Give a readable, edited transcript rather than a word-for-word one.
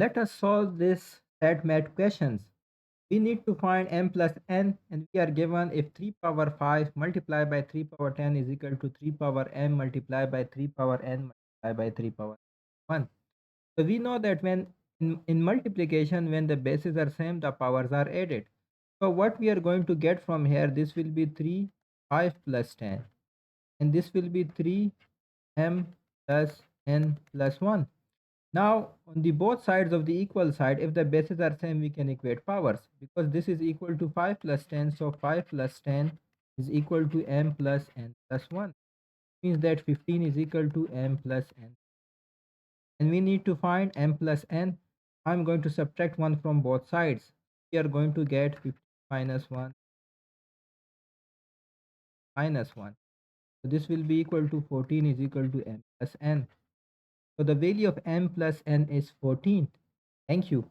Let us solve this set math questions. We need to find m plus n, and we are given if 3 power 5 multiplied by 3 power 10 is equal to 3 power m multiplied by 3 power n multiplied by 3 power 1. So we know that when in multiplication, when the bases are same, the powers are added. So what we are going to get from here, this will be 3, 5 plus 10. And this will be 3m plus n plus 1. Now, on the both sides of the equal side, if the bases are same, we can equate powers because this is equal to 5 plus 10. So 5 plus 10 is equal to m plus n plus 1. Means that 15 is equal to m plus n. And we need to find m plus n. I'm going to subtract 1 from both sides. We are going to get 15 minus 1 minus 1. So this will be equal to 14 is equal to m plus n. So the value of m plus n is 14. Thank you.